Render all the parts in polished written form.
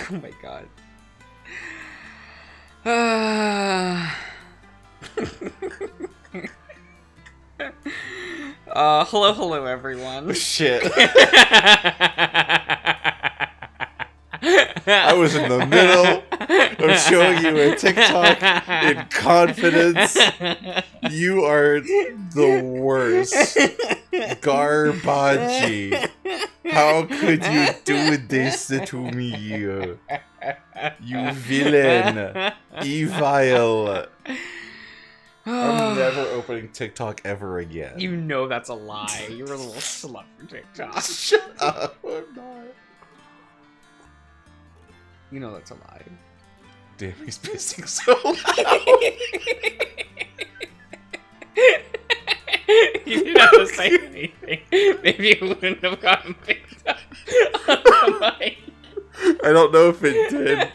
Oh my god. Hello everyone. Shit. I was in the middle of showing you a TikTok in confidence. You are the worst. Garbage. How could you do this to me? You villain. Evil. I'm never opening TikTok ever again. You know that's a lie. You're a little slut for TikTok. Shut up. I'm not. You know that's a lie. Damn, he's pissing so loud. You didn't have to say anything. Maybe it wouldn't have gotten picked up on the mic. I don't know if it did.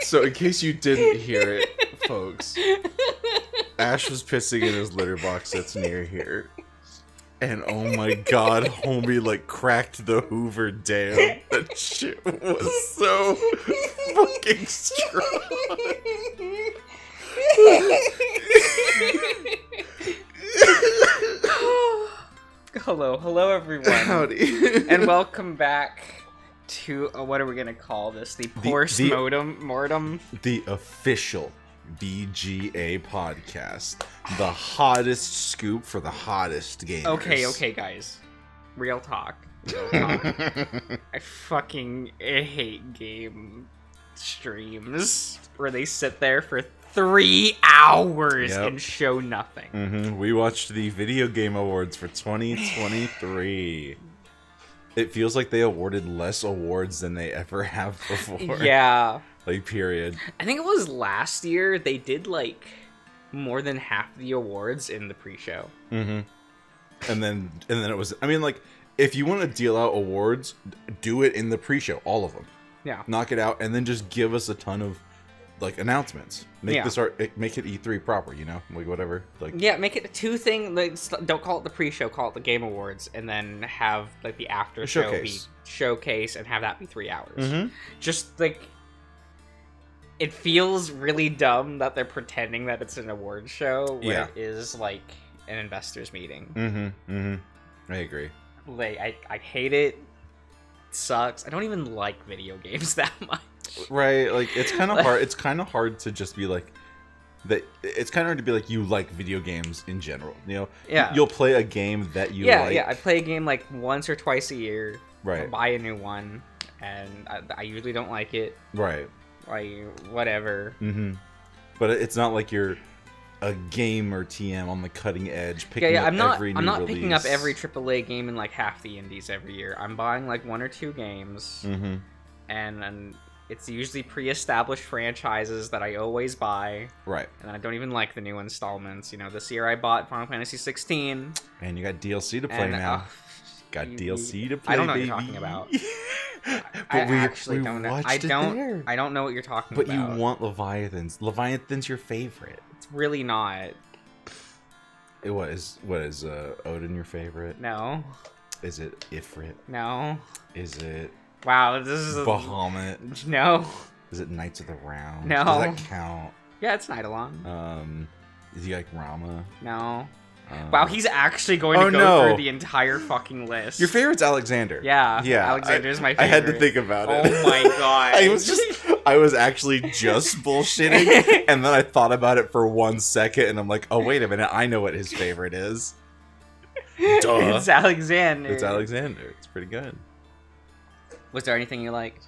So, in case you didn't hear it, folks, Ash was pissing in his litter box that's near here. And oh my god, homie, like, cracked the Hoover down. That shit was so fucking strong. Hello everyone. Howdy. And welcome back to, what are we gonna call this? The post-mortem? The official VGA podcast. The hottest scoop for the hottest gamers. Okay, guys. Real talk. I fucking hate game streams where they sit there for 3 hours and show nothing. We watched the Video Game Awards for 2023. It feels like they awarded less awards than they ever have before. Yeah. Like, period. I think it was last year they did, like, more than half the awards in the pre-show. And then it was, I mean, like, if you want to deal out awards, do it in the pre-show, all of them. Yeah. Knock it out, and then just give us a ton of, like, announcements. Make it E3 proper, you know? Like, whatever. Like, yeah, make it a two-thing, like, don't call it the pre-show, call it the Game Awards, and then have, like, the after-show be showcase, and have that be 3 hours. Just, like, it feels really dumb that they're pretending that it's an award show when it is, like, an investors meeting. I agree. Like, I hate it. It sucks. I don't even like video games that much. Right, like, it's kind of hard. It's kind of hard to just be like that. It's kind of hard to be like you like video games in general. You know, you'll play a game that you like. Yeah. I play a game like once or twice a year. Right. I'll buy a new one, and I usually don't like it. Right. Like, whatever. But it's not like you're a gamer TM on the cutting edge. Picking up every new I'm not release. picking up every AAA game in like half the indies every year. I'm buying like 1 or 2 games, and it's usually pre-established franchises that I always buy. Right. And I don't even like the new installments. You know, this year I bought Final Fantasy 16. Man, you got DLC to play now. Got DLC to play, I don't know baby. what you're talking about. I actually don't know. I don't know what you're talking about. But you want Leviathans. Leviathan's your favorite. It's really not. What is Odin your favorite? No. Is it Ifrit? No. Is it Wow, this is Bahamut? No. Is it Knights of the Round? No. Does that count? Yeah, it's Eidolon. Is he like Rama? No. Wow, he's actually going to go through the entire fucking list. Your favorite's Alexander. Yeah. Alexander's my favorite. I had to think about it. Oh my god. I was actually just bullshitting, and then I thought about it for 1 second, and I'm like, oh, wait a minute, I know what his favorite is. Duh. It's Alexander. It's Alexander. It's pretty good. Was there anything you liked?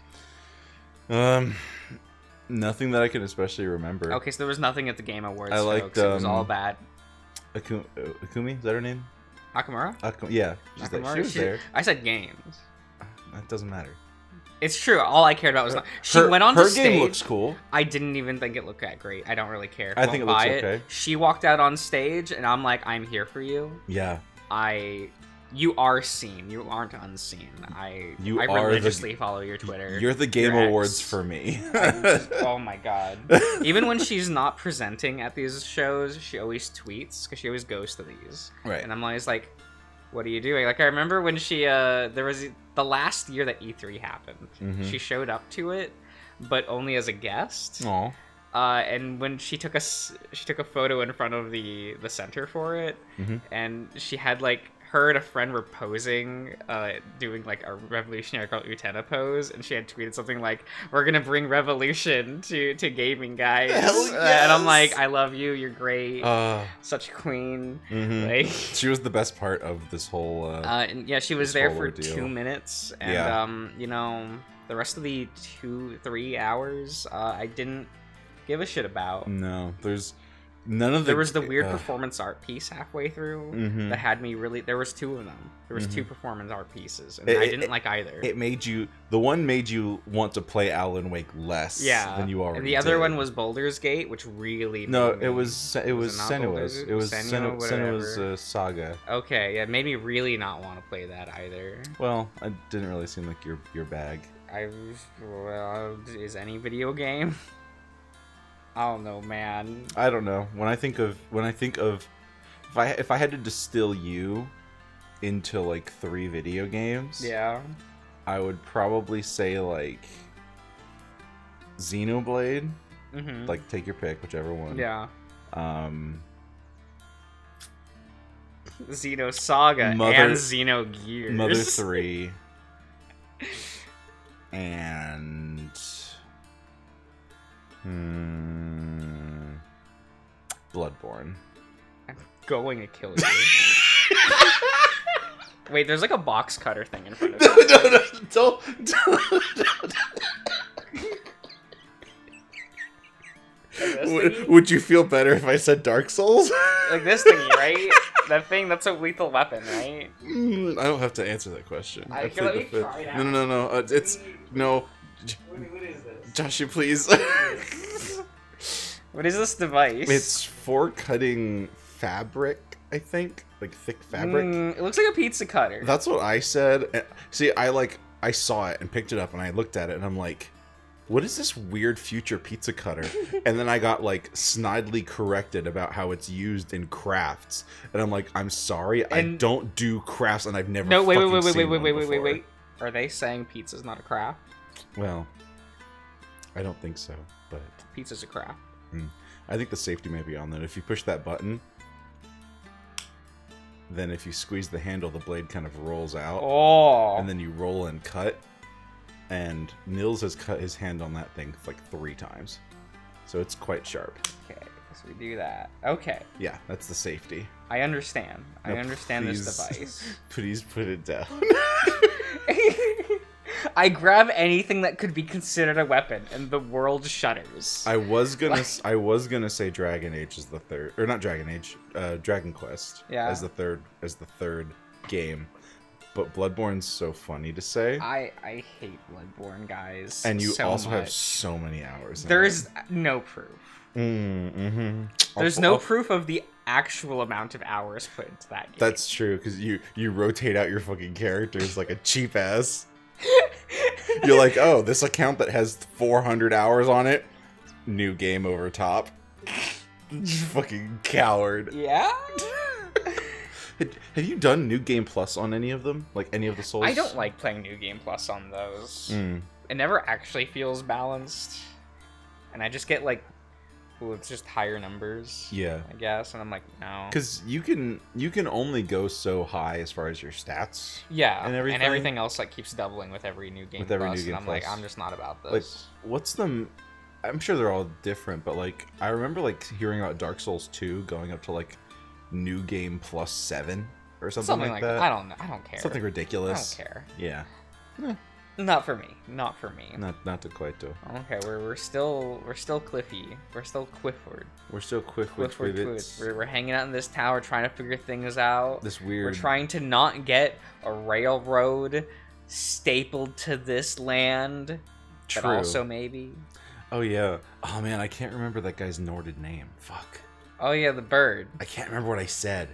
Nothing that I can especially remember. Okay, so there was nothing at the Game Awards. I liked, it was all bad. Akumi, is that her name? Nakamura? Yeah, she Nakamura? was there. I said games. That doesn't matter. It's true. All I cared about was she went on her to stage. Her game looks cool. I didn't even think it looked that great. I don't really care. I think it looks okay. She walked out on stage, and I'm like, I'm here for you. Yeah. You are seen. You aren't unseen. I religiously follow your Twitter. You're the Game Awards for me. Oh my god. Even when she's not presenting at these shows, she always tweets, because she always goes to these. Right. And I'm always like, what are you doing? Like, I remember when she, there was the last year that E3 happened. She showed up to it, but only as a guest. Aw. And when she took a photo in front of the center for it, and she had like her and a friend were posing, doing like a Revolutionary Girl Utena pose, and she had tweeted something like, "We're gonna bring revolution to gaming, guys." Hell yes. And I'm like, I love you. You're great. Such a queen. Like, she was the best part of this whole. And yeah, she was there for ordeal. 2 minutes, and you know, the rest of the 2-3 hours, I didn't give a shit about. No, there's none of the. There was the weird performance art piece halfway through that had me really. There was 2 of them. There was 2 performance art pieces, and I didn't like either. It made you. The one made you want to play Alan Wake less. Than you already. And the other one was Baldur's Gate, which really. No, it was Senua's. It was Senua's Saga. Okay, yeah, it made me really not want to play that either. Well, it didn't really seem like your bag. Is any video game? I don't know, man. I don't know. When I think of if I had to distill you into like 3 video games, I would probably say like Xenoblade. Like, take your pick, whichever one. Yeah. Xenosaga and Xenogears. Mother 3. And Bloodborne. I'm going to kill you. Wait, there's like a box cutter thing in front of you. No, don't. Would you feel better if I said Dark Souls? Like this thingy, right? That thing, that's a lethal weapon, right? I don't have to answer that question. Let me try it out. No. It's no. What is this? Joshua, please. What is this device? It's for cutting fabric, I think, like thick fabric. It looks like a pizza cutter. That's what I said. See, I saw it and picked it up and I looked at it and I'm like, what is this weird future pizza cutter? And then I got like snidely corrected about how it's used in crafts, and I'm like, I'm sorry, I don't do crafts, and I've never. No, wait. Are they saying pizza's not a craft? Well, I don't think so, but pizza's a craft. I think the safety may be on that. If you push that button, then if you squeeze the handle, the blade kind of rolls out. Oh. And then you roll and cut. And Nils has cut his hand on that thing like 3 times. So it's quite sharp. Okay, so we do that. Okay. Yeah, that's the safety. I understand. Now, I understand this device. Please put it down. I grab anything that could be considered a weapon, and the world shudders. I was gonna say Dragon Age is the third, or not Dragon Age, Dragon Quest as the third game. But Bloodborne's so funny to say. I hate Bloodborne, guys. And you so also much. have so many hours. There's no proof. There's no proof of the actual amount of hours put into that game. That's true, because you rotate out your fucking characters like a cheap ass. You're like, oh, this account that has 400 hours on it, new game over top. Fucking coward. Yeah? Have you done New Game Plus on any of them? Like any of the Souls? I don't like playing New Game Plus on those. It never actually feels balanced. And I just get like, ooh, it's just higher numbers. Yeah. I guess. And I'm like, no. Because you can only go so high as far as your stats. Yeah. And everything else like keeps doubling with every New Game Plus. And I'm like, I'm just not about this. Like, what's the... I'm sure they're all different, but like, I remember like hearing about Dark Souls 2 going up to like New Game Plus 7 or something like that. I don't know. I don't care. Something ridiculous. I don't care. Yeah. Not for me. Not for me. Not to quite do. Okay, we're still Cliffy. We're still Quifford. We're still Quifford. We're hanging out in this tower trying to figure things out. This weird. We're trying to not get a railroad stapled to this land. True. But also maybe. Oh yeah. Oh man, I can't remember that guy's Norded name. Fuck. Oh yeah, the bird. I can't remember what I said.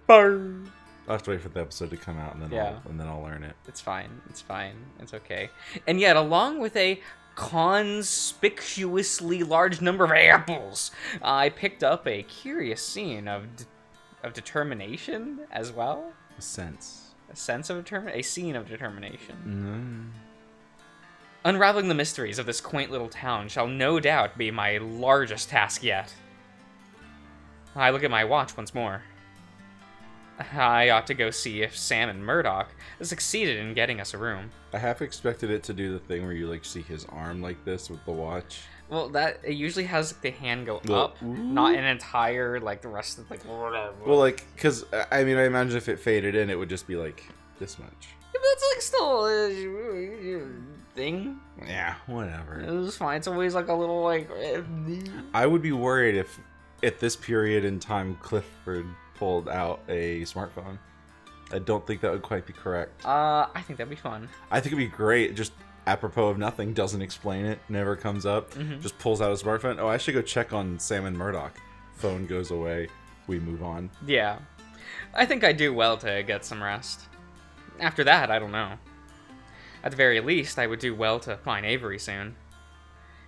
Bird. I'll have to wait for the episode to come out, and then I'll learn it. It's fine. It's fine. It's okay. And yet, along with a conspicuously large number of apples, I picked up a curious scene of determination as well. A sense. A sense of determination? A scene of determination. Unraveling the mysteries of this quaint little town shall no doubt be my largest task yet. I look at my watch once more. I ought to go see if Sam and Murdoch succeeded in getting us a room. I half expected it to do the thing where you like see his arm like this with the watch. Well, that it usually has the hand go up, not an entire like the rest of like whatever. Well, like because I mean I imagine if it faded in, it would just be like this much. Yeah, but that's like still a thing. Yeah, whatever. It was fine. It's always like a little like. I would be worried if at this period in time Clifford pulled out a smartphone. I don't think that would quite be correct. I think that'd be fun. I think it'd be great. Just apropos of nothing, doesn't explain it, never comes up, just pulls out a smartphone. Oh, I should go check on Sam and Murdoch. Phone goes away. We move on. Yeah. I think I do well to get some rest. After that, I don't know. At the very least, I would do well to find Avery soon.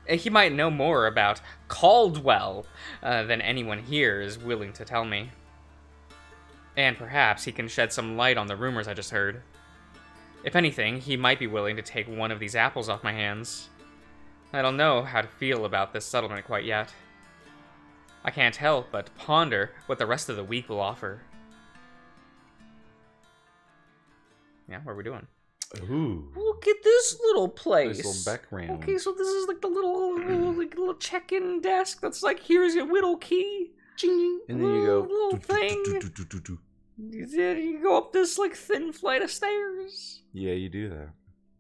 He might know more about Caldwell than anyone here is willing to tell me. And perhaps he can shed some light on the rumors I just heard. If anything, he might be willing to take one of these apples off my hands. I don't know how to feel about this settlement quite yet. I can't help but ponder what the rest of the week will offer. Yeah, what are we doing? Ooh. Look at this little place. Nice little background. Okay, so this is like the little check-in desk that's like, here's your whittle key. Ching. And then you go little thing. You go up this like thin flight of stairs. Yeah, you do that.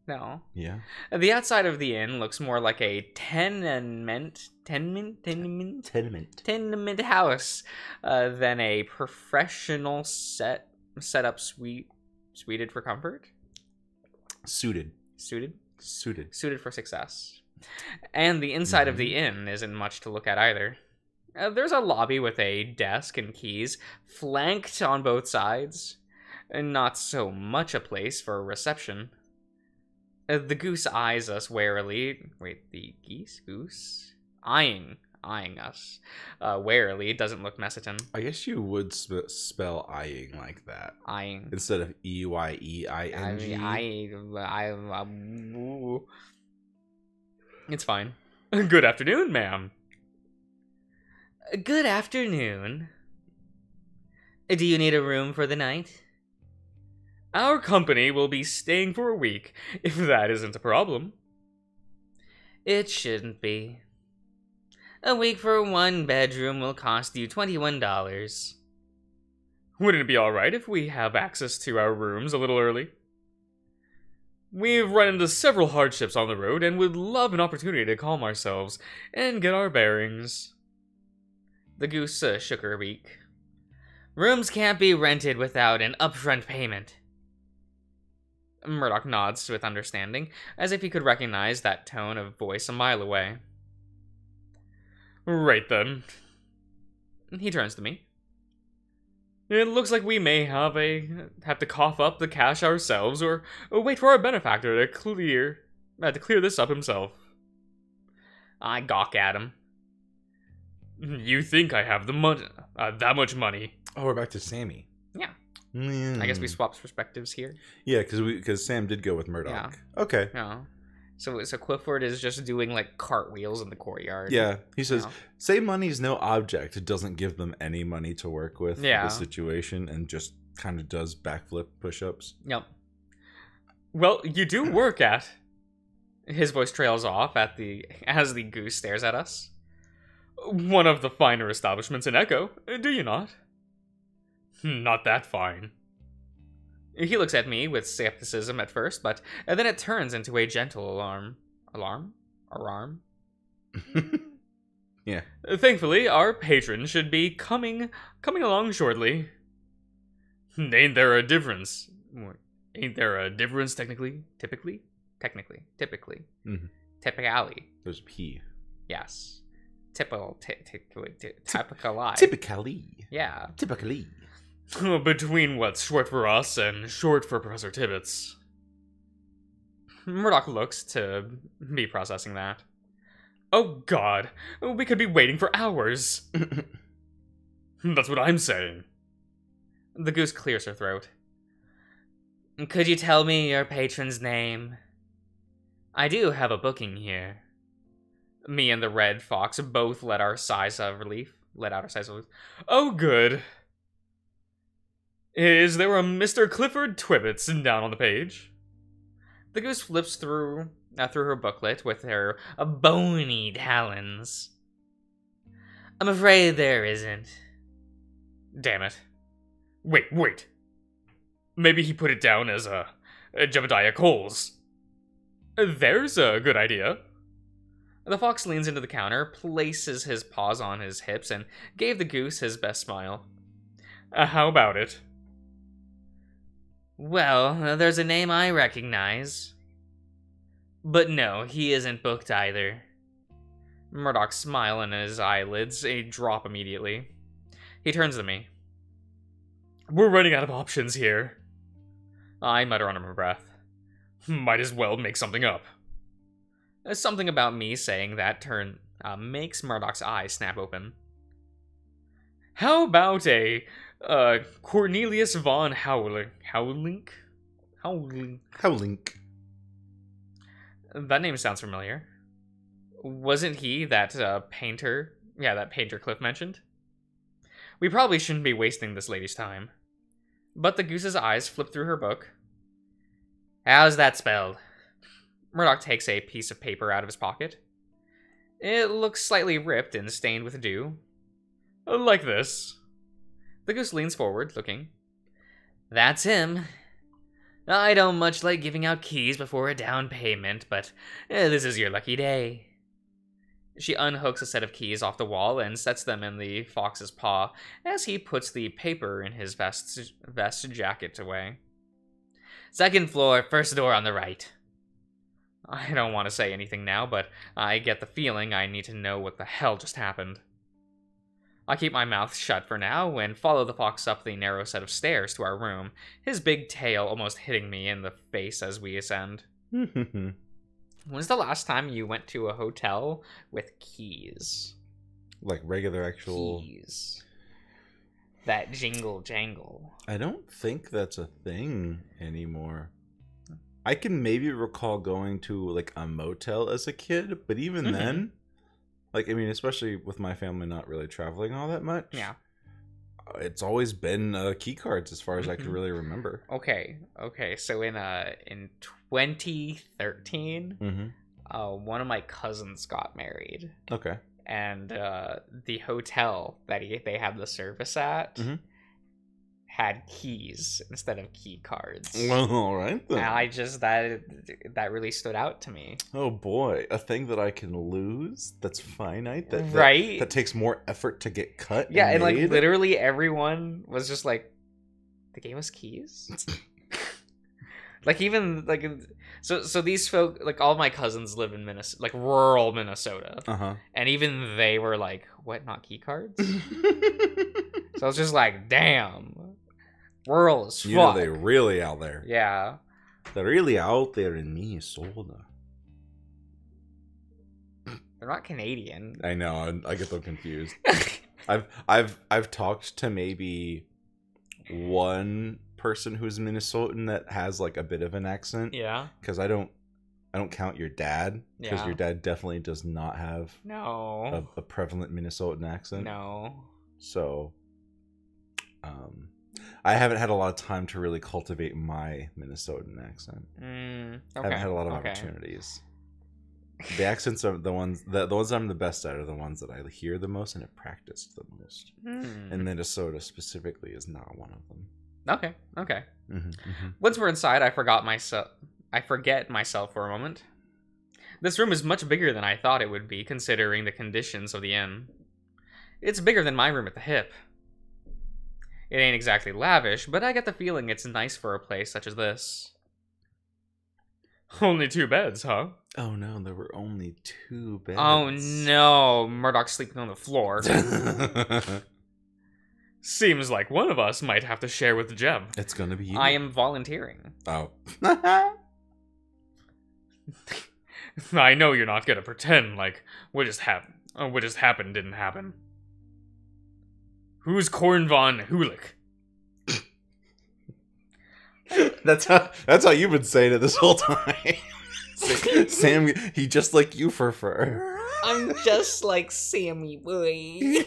No. Yeah. The outside of the inn looks more like a tenement house than a professional setup suited for comfort. Suited for success. And the inside of the inn isn't much to look at either. There's a lobby with a desk and keys, flanked on both sides. And not so much a place for a reception. The goose eyes us warily. Wait, the goose? Eyeing us. Warily, it doesn't look Messiton. I guess you would spell eyeing like that. Eyeing. Instead of E-Y-E-I-N-G. It's fine. Good afternoon, ma'am. Good afternoon. Do you need a room for the night? Our company will be staying for a week, if that isn't a problem. It shouldn't be. A week for one bedroom will cost you $21. Wouldn't it be alright if we have access to our rooms a little early? We've run into several hardships on the road and would love an opportunity to calm ourselves and get our bearings. The goose shook her beak. Rooms can't be rented without an upfront payment. Murdoch nods with understanding, as if he could recognize that tone of voice a mile away. Right then. He turns to me. It looks like we may have to cough up the cash ourselves, or wait for our benefactor to clear this up himself. I gawk at him. You think I have the money? That much money? Oh, we're back to Sammy. Yeah. I guess we swapped perspectives here. Yeah, because Sam did go with Murdoch. Yeah. Okay. Yeah. So Clifford is just doing like cartwheels in the courtyard. Yeah. He says, say money's no object. It doesn't give them any money to work with in the situation, and just kind of does backflip push-ups. Yep. Well, you do work at... His voice trails off as the goose stares at us. One of the finer establishments in Echo, do you not? Not that fine. He looks at me with skepticism at first, but then it turns into a gentle alarm. Alarm? Yeah. Thankfully, our patron should be coming along shortly. Ain't there a difference? Ain't there a difference technically? Typically? Typically. Mm-hmm. Typically. There's a P. Yes. Typically. Yeah. Typically. Between what's short for us and short for Professor Tibbets. Murdoch looks to be processing that. Oh god, we could be waiting for hours. That's what I'm saying. The goose clears her throat. Could you tell me your patron's name? I do have a booking here. Me and the Red Fox both let out our sighs of relief. Oh, good. Is there a Mr. Clifford Twibbets down on the page? The goose flips through her booklet with her bony talons. I'm afraid there isn't. Damn it. Wait. Maybe he put it down as a Jebediah Coles. There's a good idea. The fox leans into the counter, places his paws on his hips, and gave the goose his best smile. How about it? Well, there's a name I recognize. But no, he isn't booked either. Murdoch's smile and his eyelids drop immediately. He turns to me. We're running out of options here. I mutter under my breath. Might as well make something up. Something about me saying that makes Murdoch's eyes snap open. How about a Cornelius von Howlink? That name sounds familiar. Wasn't he that painter? Yeah, that painter Cliff mentioned. We probably shouldn't be wasting this lady's time. But the goose's eyes flip through her book. How's that spelled? Murdoch takes a piece of paper out of his pocket. It looks slightly ripped and stained with dew. Like this. The goose leans forward, looking. That's him. I don't much like giving out keys before a down payment, but this is your lucky day. She unhooks a set of keys off the wall and sets them in the fox's paw as he puts the paper in his vest jacket away. Second floor, first door on the right. I don't want to say anything now, but I get the feeling I need to know what the hell just happened. I keep my mouth shut for now and follow the fox up the narrow set of stairs to our room, his big tail almost hitting me in the face as we ascend. When's the last time you went to a hotel with keys? Like regular actual... keys. That jingle jangle. I don't think that's a thing anymore. I can maybe recall going to like a motel as a kid, but even then, like, I mean, especially with my family not really traveling all that much. Yeah. It's always been key cards as far as I can really remember. Okay. So in 2013, one of my cousins got married. Okay. And the hotel that they had the service at had keys instead of key cards. Well, all right then. And I just that really stood out to me. Oh boy, a thing that I can lose that's finite, that takes more effort to get cut. Yeah, and like literally everyone was just like, "The game was keys." Like even like so these folk, like all my cousins live in Minnesota, like rural Minnesota, and even they were like, "What? Not key cards?" So I was just like, "Damn." Rural as fuck. You know, they're really out there. Yeah. They're really out there in Minnesota. They're not Canadian. I know. I get them confused. I've talked to maybe one person who's Minnesotan that has like a bit of an accent. Yeah. Because I don't count your dad. Because your dad definitely does not have a prevalent Minnesotan accent. No. So, I haven't had a lot of time to really cultivate my Minnesotan accent. Okay. I haven't had a lot of opportunities. The accents are the ones I'm the best at are the ones that I hear the most and have practiced the most. And Minnesota specifically is not one of them. Okay. Once we're inside, I forget myself for a moment. This room is much bigger than I thought it would be, considering the conditions of the inn. It's bigger than my room at the Hip. It ain't exactly lavish, but I get the feeling it's nice for a place such as this. Only 2 beds, huh? Oh no, there were only 2 beds. Oh no, Murdoch's sleeping on the floor. Seems like one of us might have to share with Jeb. It's gonna be you. I am volunteering. Oh. I know you're not gonna pretend like what just happened didn't happen. Who's Corn von Hulick? That's how you've been saying it this whole time. Sam, he just like you for fur. I'm just like Sammy boy.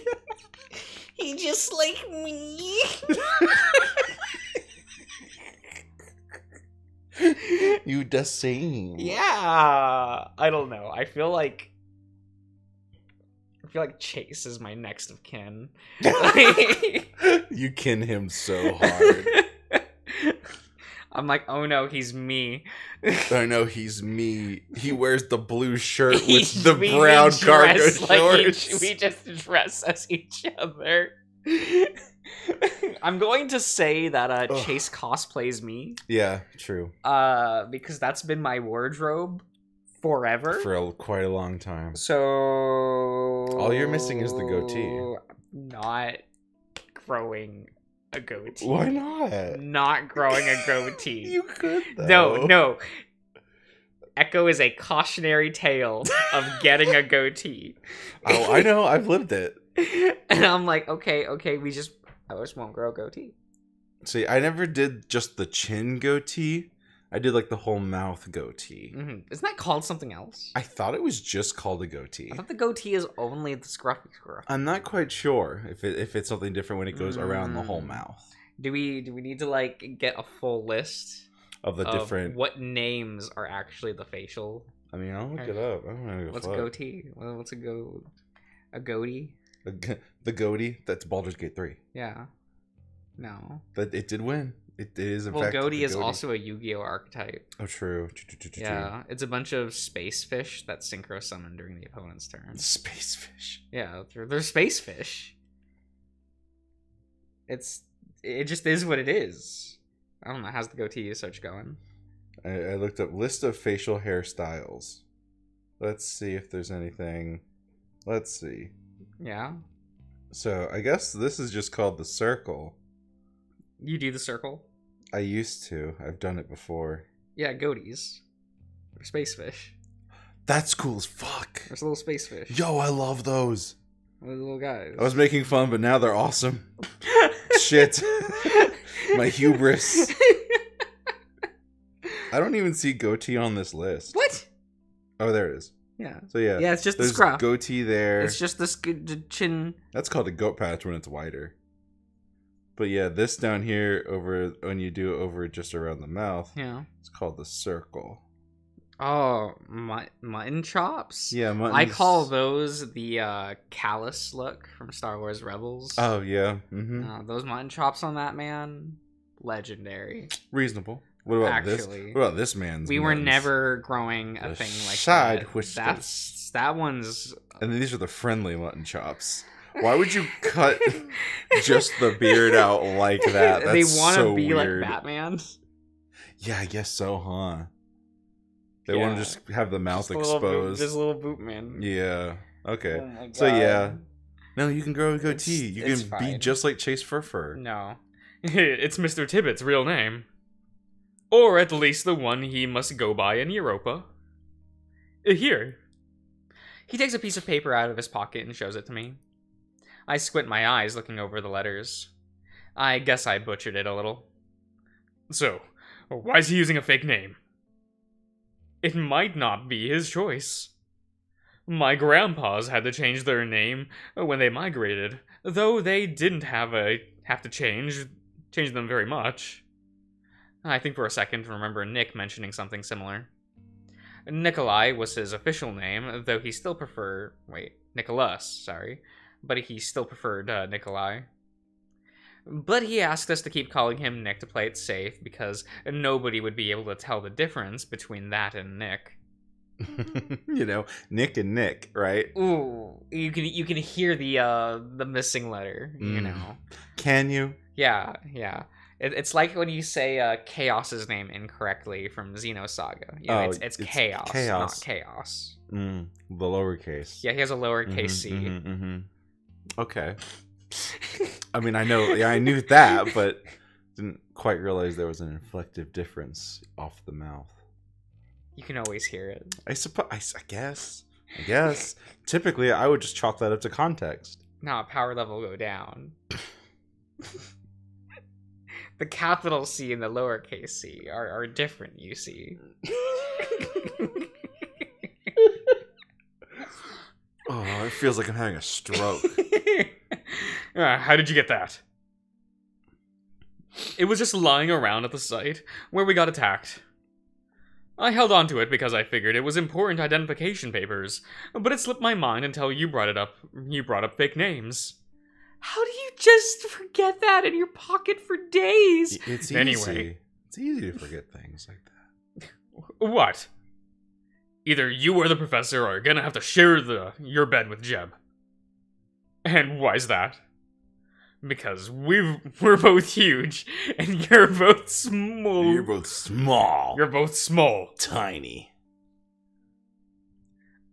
He just like me. You the same. Yeah. I don't know. I feel like Chase is my next of kin. You kin him so hard. I'm like, oh no, he's me. I know he's me. He wears the blue shirt with the brown cargo shorts. We just dress as each other. I'm going to say that Chase cosplays me. Yeah, true. Because that's been my wardrobe forever. For quite a long time. So all you're missing is the goatee. Not growing a goatee. Why not? Not growing a goatee. You could, though. No. Echo is a cautionary tale of getting a goatee. Oh, I know. I've lived it. And I'm like, okay, I just won't grow a goatee. See, I never did just the chin goatee. I did like the whole mouth goatee. Mm-hmm. Isn't that called something else? I thought it was just called a goatee. I thought the goatee is only the scruffy scruff. I'm not quite sure if it's something different when it goes around the whole mouth. Do we need to like get a full list of the different what names are actually the facial? I mean, I'll look it up. I don't know. What's a goatee? What's a goatee? The goatee. That's Baldur's Gate 3. Yeah. No. But it did win. It is in fact. Goatee is also a Yu-Gi-Oh archetype. Oh, true. Yeah, it's a bunch of space fish that synchro summon during the opponent's turn. Space fish. Yeah, they're space fish. It just is what it is. I don't know. How's the goatee search going? I looked up list of facial hairstyles. Let's see if there's anything. Let's see. Yeah. So I guess this is just called the circle. You do the circle? I used to. I've done it before. Yeah, goatees. They're space fish. That's cool as fuck. There's little space fish. Yo, I love those. Those little guys. I was making fun, but now they're awesome. Shit. My hubris. I don't even see goatee on this list. What? Oh, there it is. Yeah. So yeah. Yeah, it's just the scruff. Goatee there. It's just the chin. That's called a goat patch when it's wider. But yeah, this down here over when you do over just around the mouth. Yeah. It's called the circle. Oh, mutton chops? Yeah, mutton. I call those the callus look from Star Wars Rebels. Oh yeah. Mm-hmm. Those mutton chops on that man, legendary. Reasonable. What about this? What about this man's? We were never growing a thing like that. That one's. And then these are the friendly mutton chops. Why would you cut just the beard out like that? That's they want to so be weird. like Batman. Yeah, I guess so, huh? They want to just have the mouth exposed. This little boot man. Yeah. Okay. Oh so yeah. No, you can grow a goatee. You can be just like Chase Fur. No. It's Mr. Tibbet's real name. Or at least the one he must go by in Europa. Here. He takes a piece of paper out of his pocket and shows it to me. I squint my eyes looking over the letters. I guess I butchered it a little. So, why is he using a fake name? It might not be his choice. My grandpas had to change their name when they migrated, though they didn't have to change them very much. I think for a second to remember Nick mentioning something similar. Nikolai was his official name, though he still preferred... Nicholas, sorry. But he still preferred Nikolai. But he asked us to keep calling him Nick to play it safe, because nobody would be able to tell the difference between that and Nick. You know, Nick and Nick, right? Ooh, you can hear the missing letter, you know. Can you? Yeah. It's like when you say Chaos's name incorrectly from Xenosaga. You know, it's Chaos, not Chaos. The lowercase. Yeah, he has a lowercase c. Okay. I mean, I knew that, but didn't quite realize there was an inflective difference off the mouth. You can always hear it. I guess. Typically, I would just chalk that up to context. No, power level go down. The capital C and the lowercase c are different, you see. Oh, it feels like I'm having a stroke. How did you get that? It was just lying around at the site where we got attacked. I held on to it because I figured it was important identification papers, but it slipped my mind until you brought it up. You brought up fake names. How do you just forget that in your pocket for days? It's easy. Anyway. It's easy to forget things like that. What? Either you or the professor are gonna have to share your bed with Jeb. And why's that? Because we're both huge, and you're both small. You're both small. You're both small. Tiny.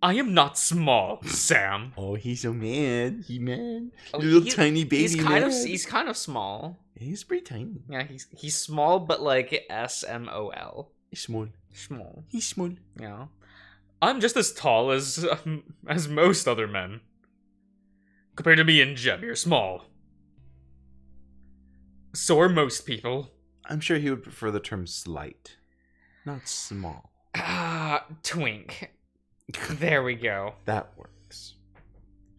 I am not small, Sam. Oh, he's so mad. He mad. Oh, Little tiny baby. He's kind of small. He's pretty tiny. Yeah, he's small, but like SMOL. He's small. Small. He's small. Yeah. I'm just as tall as most other men. Compared to me and Jeb, you're small. So are most people. I'm sure he would prefer the term slight, not small. Twink. There we go. That works.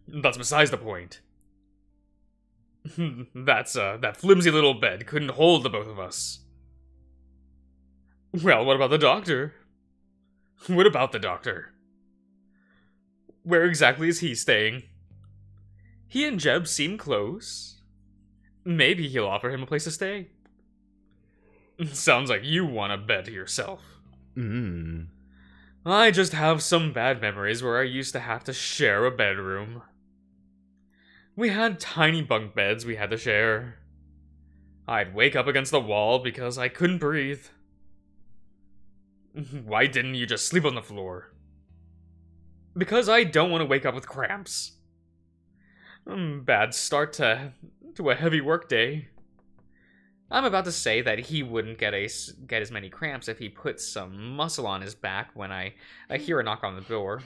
That's besides the point. That flimsy little bed couldn't hold the both of us. Well, what about the doctor? What about the doctor? Where exactly is he staying? He and Jeb seem close. Maybe he'll offer him a place to stay. Sounds like you want a bed to yourself. I just have some bad memories where I used to have to share a bedroom. We had tiny bunk beds we had to share. I'd wake up against the wall because I couldn't breathe. Why didn't you just sleep on the floor? Because I don't want to wake up with cramps. Bad start to a heavy work day. I'm about to say that he wouldn't get as many cramps if he put some muscle on his back when I hear a knock on the door.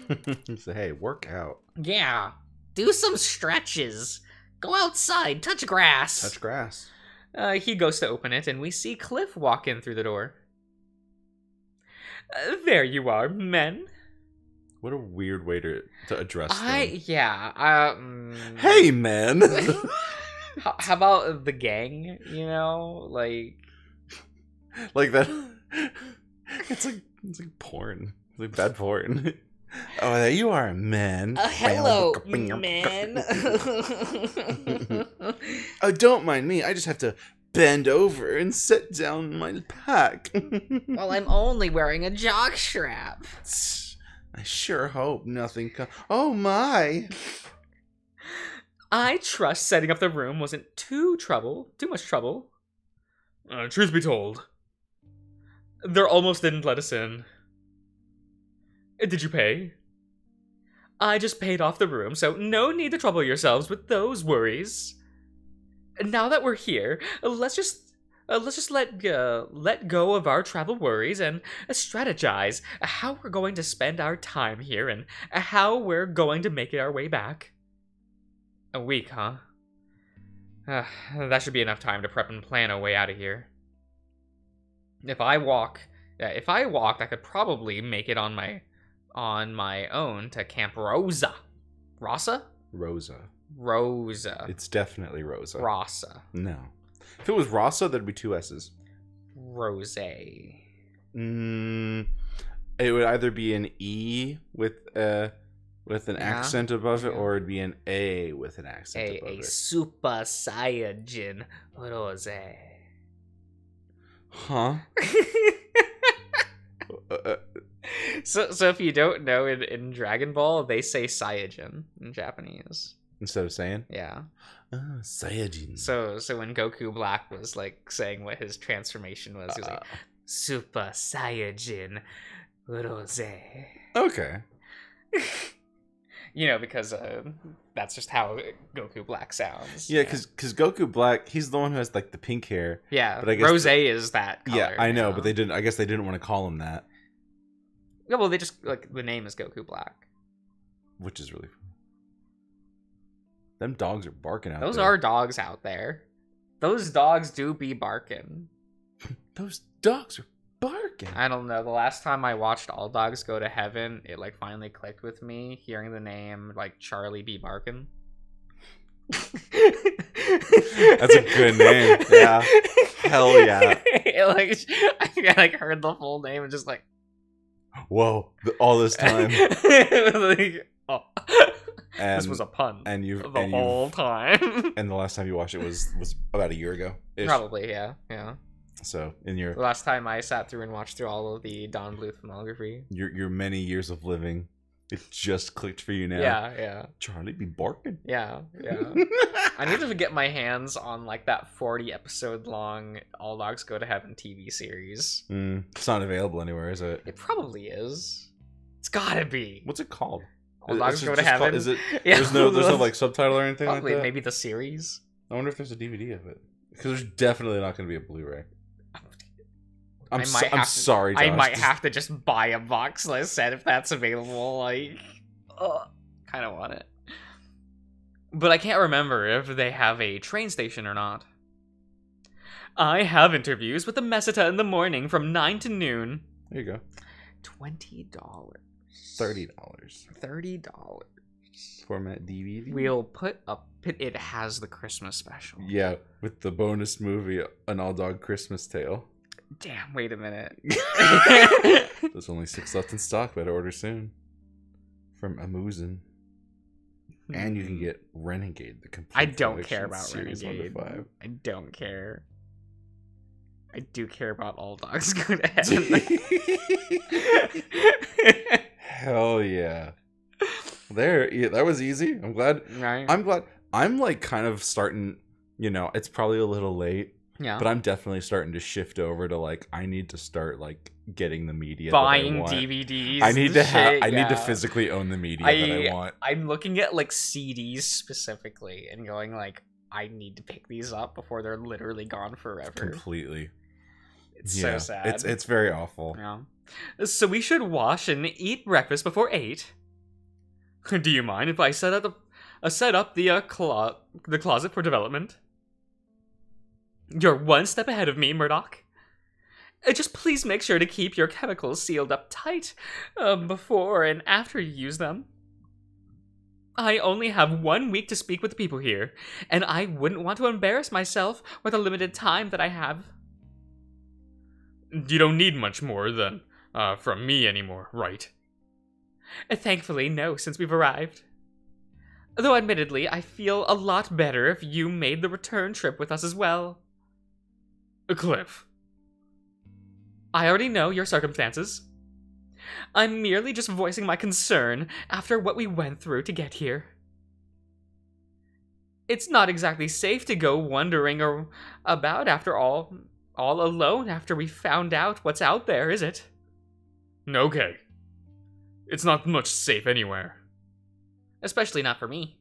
Say, hey, work out. Yeah, do some stretches. Go outside, touch grass. Touch grass. He goes to open it, and we see Cliff walk in through the door. There you are, men. What a weird way to address them. Yeah. Hey, man. How about the gang? You know, like that. It's like porn. It's like bad porn. Oh, there you are, man. Hello, man. Oh, don't mind me. I just have to bend over and set down my pack. Well, I'm only wearing a jockstrap. I sure hope nothing Oh, my. I trust setting up the room wasn't too much trouble. Truth be told, they almost didn't let us in. Did you pay? I just paid off the room, so no need to trouble yourselves with those worries. Now that we're here, let's just let go of our travel worries and strategize how we're going to spend our time here and how we're going to make it our way back. A week, huh? That should be enough time to prep and plan a way out of here. If I walked, I could probably make it on my own to Camp Rosa. Rosa? Rosa. It's definitely Rosa. Rosa. No. If it was Rosa, there'd be two S's. Rose. It would either be an E with an accent above it, or it'd be an A with an accent above it. A Super Saiyajin Rose. Huh? So if you don't know, in Dragon Ball, they say Saiyajin in Japanese. Instead of saying? Yeah. Saiyajin. So when Goku Black was like saying what his transformation was, he was like Super Saiyajin Rose. Okay. You know, because that's just how Goku Black sounds. Yeah, because Goku Black, he's the one who has like the pink hair. Yeah, but I guess Rose is that color. Yeah, I know, but they didn't. I guess they didn't want to call him that. Yeah, well, they just like the name is Goku Black, which is really funny. Them dogs are barking out. Those there. are dogs out there. Those dogs do be barking. Those dogs are barking. I don't know. The last time I watched All Dogs Go to Heaven, it like finally clicked with me hearing the name like Charlie B. Barkin. That's a good name. Yeah. Hell yeah. I like heard the full name and just like, whoa! All this time. Like, oh. And, this was a pun. And you've the whole time. And the last time you watched it was about a year ago. Probably, yeah. So the last time I sat through and watched through all of the Don Bluth filmography. Your many years of living, it just clicked for you now. Yeah. Charlie be barking. Yeah. I need to get my hands on like that 40 episode long All Dogs Go to Heaven TV series. It's not available anywhere, is it? It probably is. It's gotta be. What's it called? All Dogs Go to Heaven. Is it? Yeah. There's no like subtitle or anything probably, like that? Maybe the series. I wonder if there's a DVD of it. Because there's definitely not going to be a Blu-ray. I'm sorry, Josh. I might have to just buy a box set if that's available. Like, kind of want it. But I can't remember if they have a train station or not. I have interviews with the Meseta in the morning from 9 to noon. There you go. $20. $30. Format DVD. We'll put up. It has the Christmas special. Yeah, with the bonus movie, An All Dog Christmas Tale. Damn, wait a minute. There's only 6 left in stock. Better order soon. From Amazon. And you can get Renegade, the complete I don't care about Renegade. 1-5. I don't care. I do care about All Dogs Go to Heaven. Hell yeah. That was easy. I'm glad. Right. I'm glad. I'm like kind of starting, it's probably a little late. Yeah. But I'm definitely starting to shift over to like I need to start like getting the media. Buying that I want. DVDs. I need to have. I need to physically own the media that I want. I'm looking at like CDs specifically and going like, I need to pick these up before they're literally gone forever. Completely. It's so sad. It's very awful. Yeah. So we should wash and eat breakfast before 8. Do you mind if I set up the closet for development? You're one step ahead of me, Murdoch. Just please make sure to keep your chemicals sealed up tight before and after you use them. I only have 1 week to speak with the people here, and I wouldn't want to embarrass myself with the limited time that I have. You don't need much more than from me anymore, right? Thankfully, no, since we've arrived. Though admittedly, I feel a lot better if you made the return trip with us as well. Cliff. I already know your circumstances. I'm merely just voicing my concern after what we went through to get here. It's not exactly safe to go wandering about after all alone after we found out what's out there, is it? Okay. It's not much safe anywhere. Especially not for me.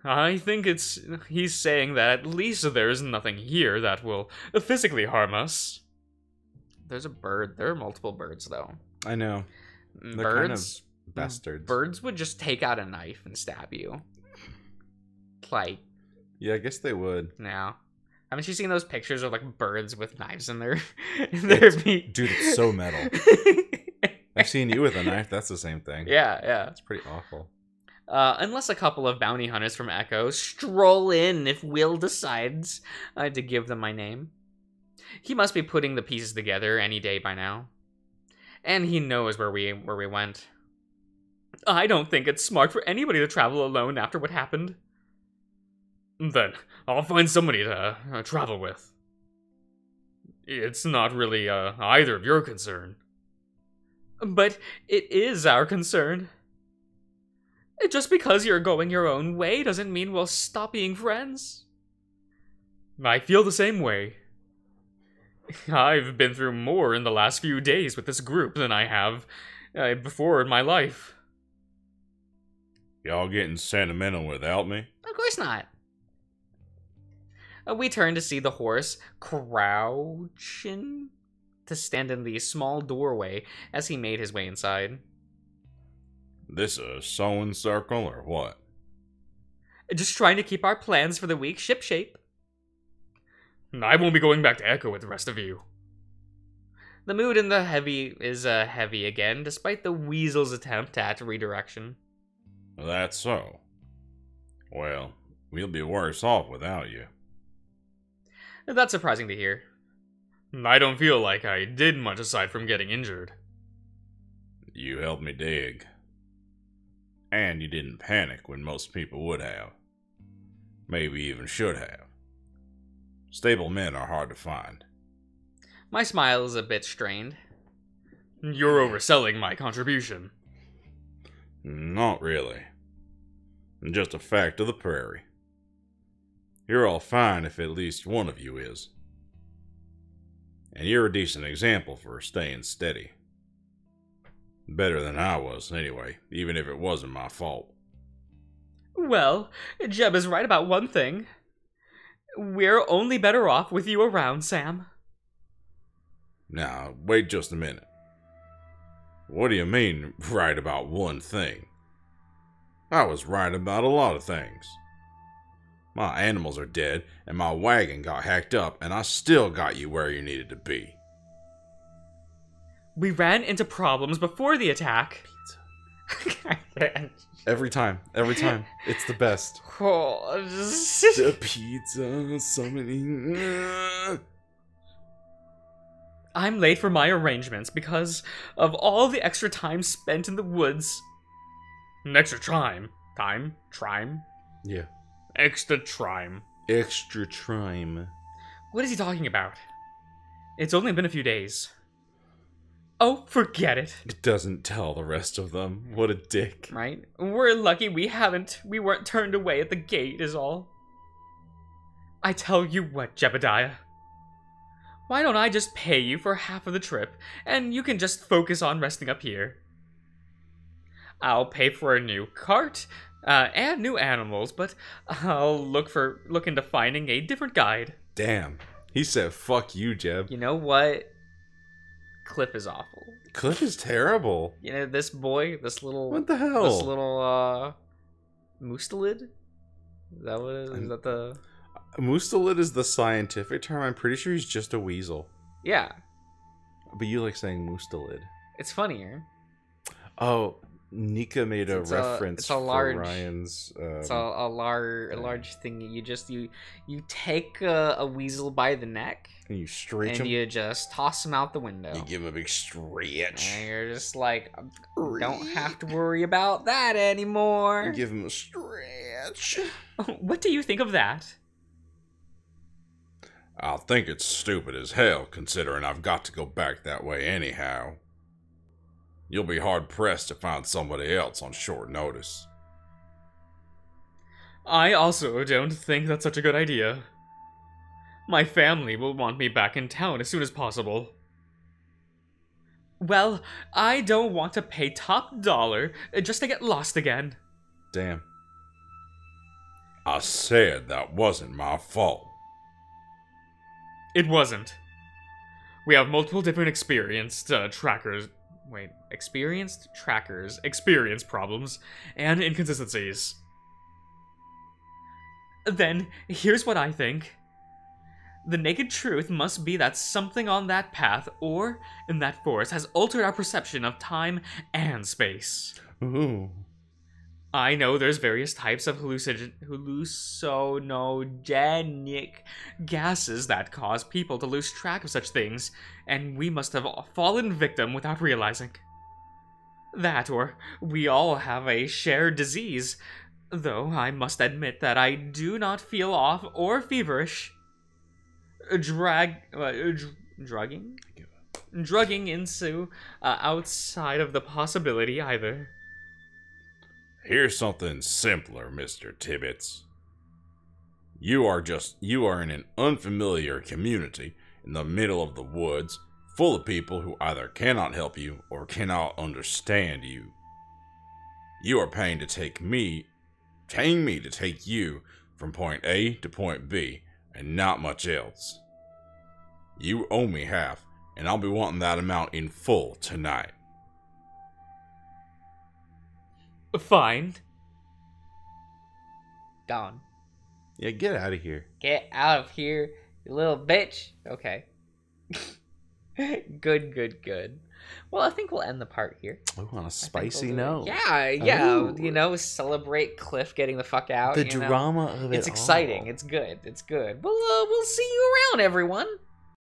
I think he's saying that at least there is nothing here that will physically harm us. There's a bird. There are multiple birds, though. I know. They're birds, kind of bastards. Birds would just take out a knife and stab you. Like. Yeah, I guess they would. Now. Haven't you seen those pictures of like birds with knives in their beak? Dude, it's so metal. I've seen you with a knife. That's the same thing. Yeah. It's pretty awful. Unless a couple of bounty hunters from Echo stroll in if Will decides to give them my name. He must be putting the pieces together any day by now. And he knows where we went. I don't think it's smart for anybody to travel alone after what happened. Then I'll find somebody to travel with. It's not really either of your concern. But it is our concern. Just because you're going your own way doesn't mean we'll stop being friends. I feel the same way. I've been through more in the last few days with this group than I have before in my life. Y'all getting sentimental without me? Of course not. We turn to see the horse crouching to stand in the small doorway as he made his way inside. This a sewing circle or what? Just trying to keep our plans for the week shipshape. I won't be going back to Echo with the rest of you. The mood in the heavy is heavy again, despite the weasel's attempt at redirection. That's so. Well, we'll be worse off without you. That's surprising to hear. I don't feel like I did much aside from getting injured. You helped me dig. And you didn't panic when most people would have. Maybe even should have. Stable men are hard to find. My smile is a bit strained. You're overselling my contribution. Not really. Just a fact of the prairie. You're all fine if at least one of you is. And you're a decent example for staying steady. Better than I was, anyway, even if it wasn't my fault. Well, Jeb is right about one thing. We're only better off with you around, Sam. Now, wait just a minute. What do you mean, right about one thing? I was right about a lot of things. My animals are dead, and my wagon got hacked up, and I still got you where you needed to be. We ran into problems before the attack. Pizza. Every time. It's the best. The pizza, summoning. I'm late for my arrangements because of all the extra time spent in the woods. Extra time? Trime? Yeah. Extra time. Extra time. What is he talking about? It's only been a few days. Oh, forget it. It doesn't tell the rest of them. What a dick. Right? We're lucky we weren't turned away at the gate is all. I tell you what, Jebediah. Why don't I just pay you for half of the trip, and you can just focus on resting up here? I'll pay for a new cart, and new animals, but I'll look into finding a different guide. Damn. He said, fuck you, Jeb. You know what? Cliff is awful. Cliff is terrible. You know, this boy, this little... What the hell? This little, Mustelid? Is that what it is? Is that the... Mustelid is the scientific term. I'm pretty sure he's just a weasel. Yeah. But you like saying Mustelid. It's funnier. Oh, Nika made a reference for Ryan's... it's a large thing. You take a weasel by the neck... And you stretch him? And you just toss him out the window. You give him a big stretch. And you're just like, don't have to worry about that anymore. You give him a stretch. What do you think of that? I'll think it's stupid as hell, considering I've got to go back that way anyhow. You'll be hard-pressed to find somebody else on short notice. I also don't think that's such a good idea. My family will want me back in town as soon as possible. Well, I don't want to pay top dollar just to get lost again. Damn. I said that wasn't my fault. It wasn't. We have multiple different experienced trackers, experience problems, and inconsistencies. Then, here's what I think. The naked truth must be that something on that path or in that forest has altered our perception of time and space. Ooh. I know there's various types of hallucinogenic gases that cause people to lose track of such things, and we must have fallen victim without realizing. That, or we all have a shared disease, though I must admit that I do not feel off or feverish. Drugging into outside of the possibility either. Here's something simpler, Mr. Tibbets. You are in an unfamiliar community in the middle of the woods, full of people who either cannot help you or cannot understand you. You are paying me to take you from point A to point B, and not much else. You owe me half, and I'll be wanting that amount in full tonight. Fine. Gone. Yeah, get out of here. Get out of here. You little bitch. Okay. Good. Well, I think we'll end the part here. Oh, on a spicy note. Yeah. Ooh. You know, celebrate Cliff getting the fuck out. The drama of it. It's exciting. All. It's good. We'll see you around, everyone.